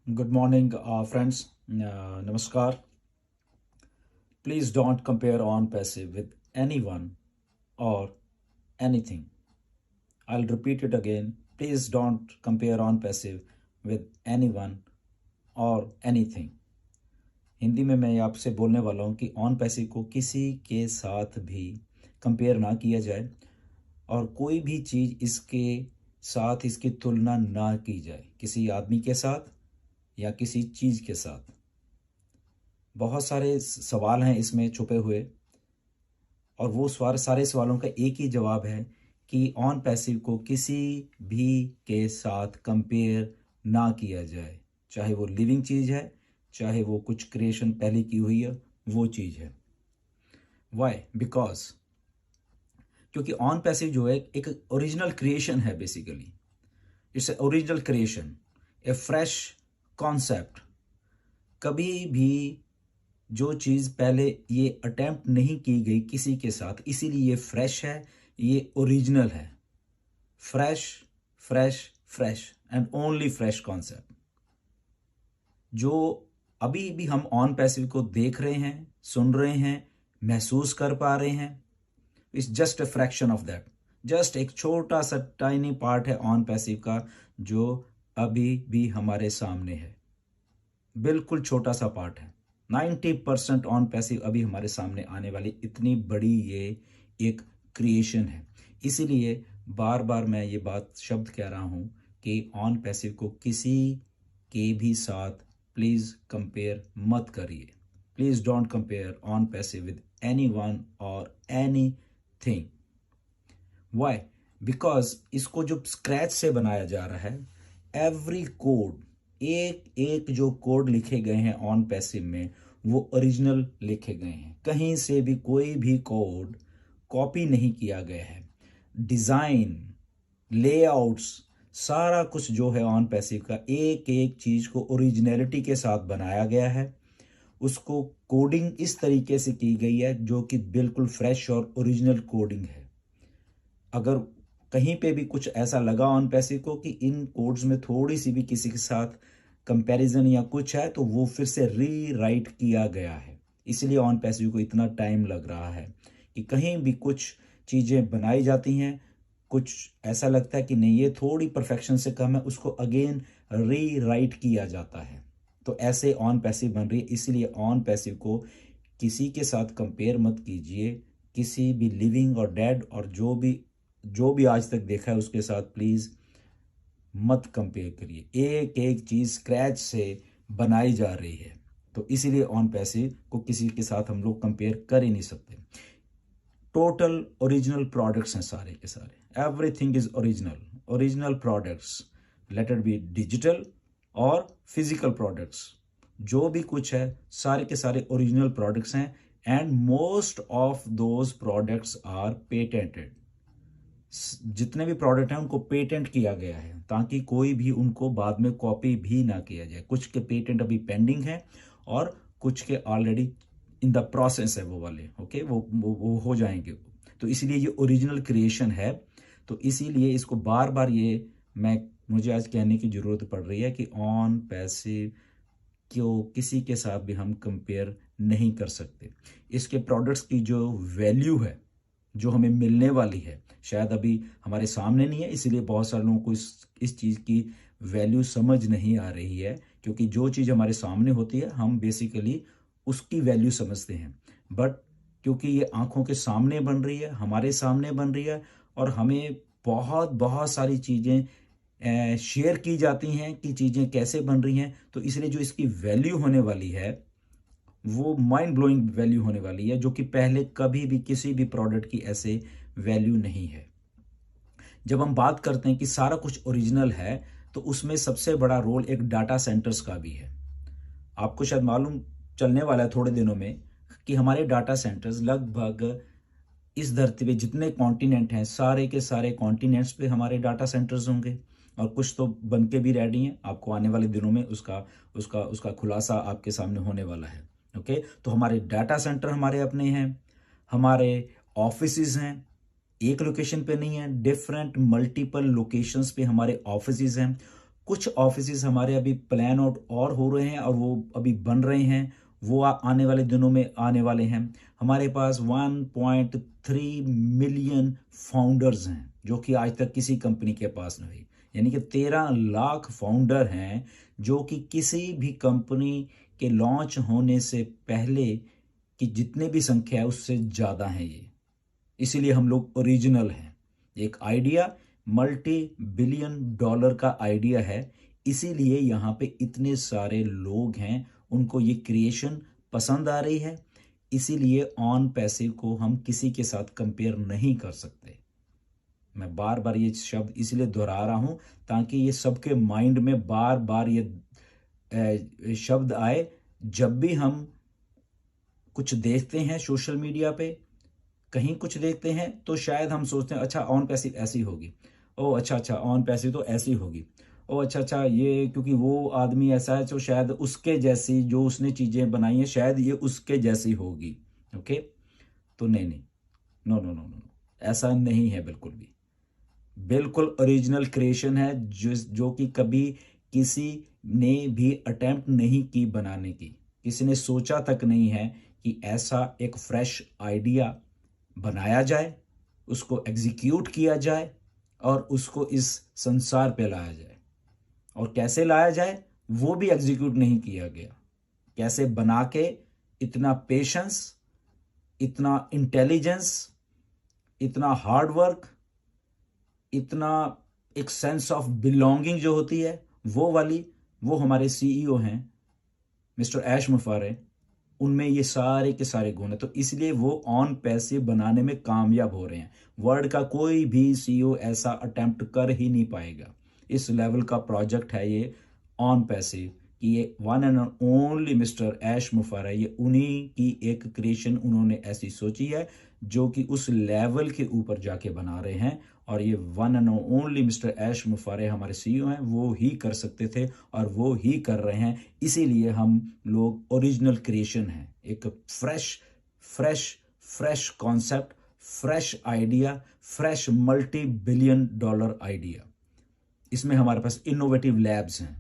Good morning, friends. Namaskar. Please don't compare on passive with anyone or anything. I'll repeat it again. Please don't compare on passive with anyone और anything. Hindi में मैं आपसे बोलने वाला हूँ कि on passive को किसी के साथ भी कंपेयर ना किया जाए और कोई भी चीज़ इसके साथ इसकी तुलना ना की जाए, किसी आदमी के साथ या किसी चीज़ के साथ। बहुत सारे सवाल हैं इसमें छुपे हुए और वो सारे सवालों का एक ही जवाब है कि ऑन पैसिव को किसी भी के साथ कंपेयर ना किया जाए, चाहे वो लिविंग चीज़ है, चाहे वो कुछ क्रिएशन पहले की हुई है वो चीज़ है। वाई? बिकॉज क्योंकि ऑन पैसिव जो है एक ओरिजिनल क्रिएशन है। Basically it's a original creation, A fresh concept. कभी भी जो चीज़ पहले ये अटेम्प्ट नहीं की गई किसी के साथ, इसीलिए ये फ्रेश है, ये ओरिजिनल है। Fresh fresh fresh and only fresh concept जो अभी भी हम ऑन पैसिव को देख रहे हैं, सुन रहे हैं, महसूस कर पा रहे हैं। It's just a fraction of that. Just एक छोटा सा टाइनी पार्ट है ऑन पैसिव का जो अभी भी हमारे सामने है। बिल्कुल छोटा सा पार्ट है। 90% ऑन पैसिव अभी हमारे सामने आने वाली इतनी बड़ी ये एक क्रिएशन है। इसीलिए बार बार मैं ये बात शब्द कह रहा हूँ कि ऑन पैसिव को किसी के भी साथ प्लीज़ कंपेयर मत करिए। Please don't compare on passive with any one और एनी थिंग। वाई? बिकॉज इसको जो स्क्रैच से बनाया जा रहा है, एवरी कोड, एक एक जो कोड लिखे गए हैं ऑन पैसिव में वो ओरिजिनल लिखे गए हैं। कहीं से भी कोई भी कोड कॉपी नहीं किया गया है। डिज़ाइन, लेआउट्स, सारा कुछ जो है ऑन पैसिव का एक एक चीज़ को ओरिजिनलिटी के साथ बनाया गया है। उसको कोडिंग इस तरीके से की गई है जो कि बिल्कुल फ्रेश और ओरिजिनल कोडिंग है। अगर कहीं पे भी कुछ ऐसा लगा ऑन पैसिव को कि इन कोड्स में थोड़ी सी भी किसी के साथ कंपैरिजन या कुछ है तो वो फिर से रीराइट किया गया है। इसलिए ऑन पैसिव को इतना टाइम लग रहा है कि कहीं भी कुछ चीज़ें बनाई जाती हैं, कुछ ऐसा लगता है कि नहीं ये थोड़ी परफेक्शन से कम है, उसको अगेन रीराइट किया जाता है। तो ऐसे ऑन पैसिव बन रही है। इसलिए ऑन पैसिव को किसी के साथ कंपेयर मत कीजिए, किसी भी लिविंग और डेड और जो भी आज तक देखा है उसके साथ प्लीज़ मत कंपेयर करिए। एक एक चीज़ स्क्रैच से बनाई जा रही है, तो इसीलिए ऑन पैसिव को किसी के साथ हम लोग कंपेयर कर ही नहीं सकते। टोटल ओरिजिनल प्रोडक्ट्स हैं सारे के सारे। Everything is original. Original products, let it be digital और फिजिकल प्रोडक्ट्स, जो भी कुछ है सारे के सारे ओरिजिनल प्रोडक्ट्स हैं। And most of those products are patented. जितने भी प्रोडक्ट हैं उनको पेटेंट किया गया है ताकि कोई भी उनको बाद में कॉपी भी ना किया जाए। कुछ के पेटेंट अभी पेंडिंग है और कुछ के ऑलरेडी इन द प्रोसेस है वो वाले। ओके, वो हो जाएंगे। तो इसीलिए ये ओरिजिनल क्रिएशन है। तो इसीलिए इसको बार बार मुझे आज कहने की ज़रूरत पड़ रही है कि ऑन पैसिव क्यों किसी के साथ भी हम कंपेयर नहीं कर सकते। इसके प्रोडक्ट्स की जो वैल्यू है, जो हमें मिलने वाली है, शायद अभी हमारे सामने नहीं है। इसीलिए बहुत सारे लोगों को इस चीज़ की वैल्यू समझ नहीं आ रही है, क्योंकि जो चीज़ हमारे सामने होती है हम बेसिकली उसकी वैल्यू समझते हैं। बट क्योंकि ये आंखों के सामने बन रही है, हमारे सामने बन रही है और हमें बहुत बहुत सारी चीज़ें शेयर की जाती हैं कि चीज़ें कैसे बन रही हैं, तो इसलिए जो इसकी वैल्यू होने वाली है वो माइंड ब्लोइंग वैल्यू होने वाली है, जो कि पहले कभी भी किसी भी प्रोडक्ट की ऐसे वैल्यू नहीं है। जब हम बात करते हैं कि सारा कुछ ओरिजिनल है तो उसमें सबसे बड़ा रोल एक डाटा सेंटर्स का भी है। आपको शायद मालूम चलने वाला है थोड़े दिनों में कि हमारे डाटा सेंटर्स लगभग इस धरती पे जितने कॉन्टिनेंट हैं सारे के सारे कॉन्टिनेंट्स पे हमारे डाटा सेंटर्स होंगे और कुछ तो बन के भी रेडी हैं। आपको आने वाले दिनों में उसका उसका उसका खुलासा आपके सामने होने वाला है। ओके, तो हमारे डाटा सेंटर हमारे अपने हैं, हमारे ऑफिसेज हैं, एक लोकेशन पे नहीं है, डिफरेंट मल्टीपल लोकेशंस पे हमारे ऑफिसेज हैं। कुछ ऑफिसेस हमारे अभी प्लान आउट और हो रहे हैं और वो अभी बन रहे हैं, वो आने वाले दिनों में आने वाले हैं। हमारे पास 1.3 मिलियन फाउंडर्स हैं जो कि आज तक किसी कंपनी के पास नहीं, यानी कि 13 लाख फाउंडर हैं जो कि किसी भी कंपनी के लॉन्च होने से पहले की जितने भी संख्या है उससे ज़्यादा हैं ये। इसीलिए हम लोग ओरिजिनल हैं। एक आइडिया मल्टी बिलियन डॉलर का आइडिया है, इसीलिए यहाँ पे इतने सारे लोग हैं, उनको ये क्रिएशन पसंद आ रही है। इसीलिए ऑन पैसिव को हम किसी के साथ कंपेयर नहीं कर सकते। मैं बार बार ये शब्द इसलिए दोहरा रहा हूँ ताकि ये सबके माइंड में बार बार ये शब्द आए। जब भी हम कुछ देखते हैं सोशल मीडिया पे, कहीं कुछ देखते हैं, तो शायद हम सोचते हैं अच्छा ऑन पैसिव ऐसी होगी, ओ अच्छा अच्छा ऑन पैसिव तो ऐसी होगी, ओ अच्छा अच्छा ये क्योंकि वो आदमी ऐसा है तो शायद उसके जैसी जो उसने चीज़ें बनाई हैं शायद ये उसके जैसी होगी। ओके, तो नहीं नहीं, नो नो नो नो, ऐसा नहीं है बिल्कुल भी। बिल्कुल ओरिजिनल क्रिएशन है जो कि कभी किसी ने भी अटेम्प्ट नहीं की बनाने की, किसी ने सोचा तक नहीं है कि ऐसा एक फ्रेश आइडिया बनाया जाए, उसको एग्जीक्यूट किया जाए और उसको इस संसार पे लाया जाए। और कैसे लाया जाए वो भी एग्जीक्यूट नहीं किया गया। कैसे बना के, इतना पेशेंस, इतना इंटेलिजेंस, इतना हार्ड वर्क, इतना एक सेंस ऑफ बिलोंगिंग जो होती है वो वाली, वो हमारे सीईओ हैं मिस्टर ऐश मुफारे, उनमें ये सारे के सारे गुण हैं। तो इसलिए वो ऑन पैसिव बनाने में कामयाब हो रहे हैं। वर्ल्ड का कोई भी सीईओ ऐसा अटेम्प्ट कर ही नहीं पाएगा। इस लेवल का प्रोजेक्ट है ये ऑन पैसिव कि ये वन एंड ओनली मिस्टर ऐश मुफारा, ये उन्हीं की एक क्रिएशन उन्होंने ऐसी सोची है जो कि उस लेवल के ऊपर जाके बना रहे हैं। और ये वन एंड ओनली मिस्टर ऐश मुफारे हमारे सीईओ हैं, वो ही कर सकते थे और वो ही कर रहे हैं। इसीलिए हम लोग ओरिजिनल क्रिएशन हैं, एक fresh fresh fresh concept, fresh idea, fresh multi billion dollar idea. इसमें हमारे पास इनोवेटिव लैब्स हैं।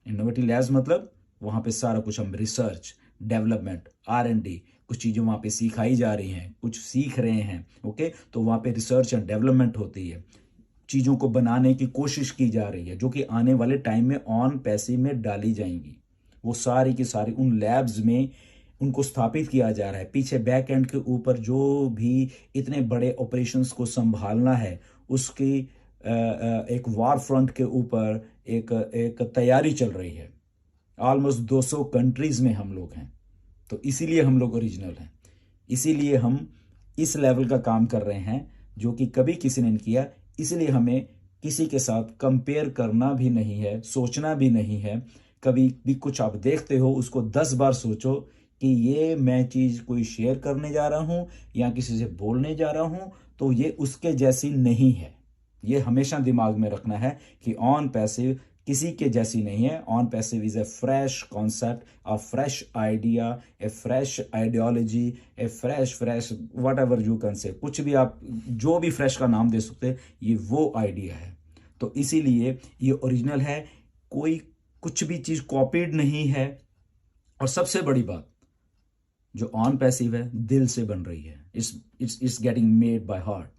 इनोवेटिव लैब्स मतलब वहाँ पे सारा कुछ हम रिसर्च, डेवलपमेंट, R&D, कुछ चीज़ें वहाँ पे सिखाई जा रही हैं, कुछ सीख रहे हैं। ओके, तो वहाँ पे रिसर्च एंड डेवलपमेंट होती है, चीज़ों को बनाने की कोशिश की जा रही है जो कि आने वाले टाइम में ऑन पैसिव में डाली जाएंगी। वो सारी की सारी उन लैब्स में उनको स्थापित किया जा रहा है। पीछे बैक एंड के ऊपर जो भी इतने बड़े ऑपरेशंस को संभालना है उसकी एक वार फ्रंट के ऊपर एक तैयारी चल रही है। ऑलमोस्ट 200 कंट्रीज में हम लोग हैं, तो इसीलिए हम लोग ओरिजिनल हैं। इसीलिए हम इस लेवल का काम कर रहे हैं जो कि कभी किसी ने नहीं किया। इसलिए हमें किसी के साथ कंपेयर करना भी नहीं है, सोचना भी नहीं है। कभी भी कुछ आप देखते हो उसको 10 बार सोचो कि ये मैं चीज़ कोई शेयर करने जा रहा हूँ या किसी से बोलने जा रहा हूँ तो ये उसके जैसी नहीं है। ये हमेशा दिमाग में रखना है कि ऑन पैसिव किसी के जैसी नहीं है। On passive is a fresh concept, a fresh idea, A fresh ideology, A fresh what ever you can say, कुछ भी आप जो भी फ्रेश का नाम दे सकते हैं, ये वो आइडिया है। तो इसीलिए ये ओरिजिनल है, कोई कुछ भी चीज़ कॉपीड नहीं है। और सबसे बड़ी बात, जो ऑन पैसिव है दिल से बन रही है। It's getting made by heart.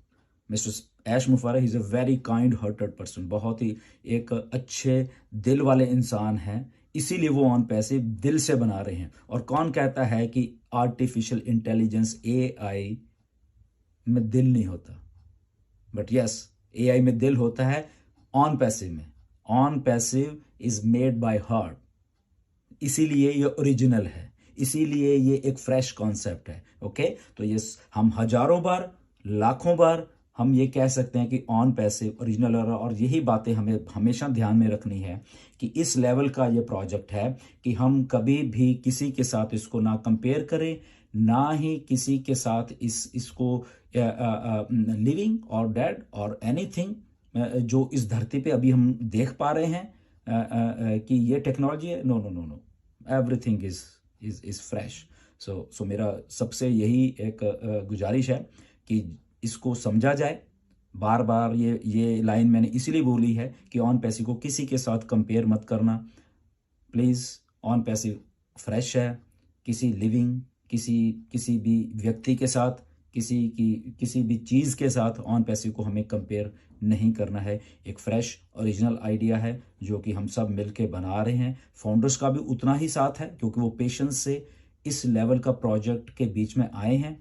Mister ऐश मुफारा is a very kind hearted person, बहुत ही एक अच्छे दिल वाले इंसान हैं। इसीलिए वो ऑन पैसिव दिल से बना रहे हैं। और कौन कहता है कि आर्टिफिशियल इंटेलिजेंस AI में दिल नहीं होता? बट यस, AI में दिल होता है, ऑन पैसिव में। On passive is made by heart, इसीलिए ये ओरिजिनल है, इसीलिए ये एक फ्रेश कॉन्सेप्ट है। ओके, तो ये हम हजारों बार, लाखों बार हम ये कह सकते हैं कि ऑन पैसिव ओरिजिनल। और यही बातें हमें हमेशा ध्यान में रखनी है कि इस लेवल का ये प्रोजेक्ट है कि हम कभी भी किसी के साथ इसको ना कंपेयर करें, ना ही किसी के साथ इसको लिविंग और डेड और एनीथिंग जो इस धरती पे अभी हम देख पा रहे हैं कि ये टेक्नोलॉजी है। No no no no, everything is fresh. So मेरा सबसे यही एक गुजारिश है कि इसको समझा जाए, बार बार ये लाइन मैंने इसीलिए बोली है कि ऑन पैसिव को किसी के साथ कंपेयर मत करना प्लीज़। ऑन पैसिव फ्रेश है, किसी लिविंग किसी भी व्यक्ति के साथ, किसी भी चीज़ के साथ ऑन पैसिव को हमें कंपेयर नहीं करना है। एक फ्रेश ओरिजिनल आइडिया है जो कि हम सब मिलके बना रहे हैं। फाउंडर्स का भी उतना ही साथ है क्योंकि वो पेशेंस से इस लेवल का प्रोजेक्ट के बीच में आए हैं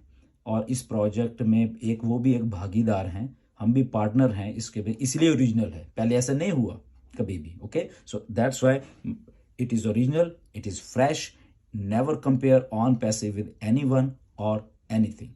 और इस प्रोजेक्ट में वो भी एक भागीदार हैं, हम भी पार्टनर हैं इसके भी, इसलिए ओरिजिनल है। पहले ऐसा नहीं हुआ कभी भी। Okay, so that's why it is original, it is fresh. Never compare on passive with anyone or anything.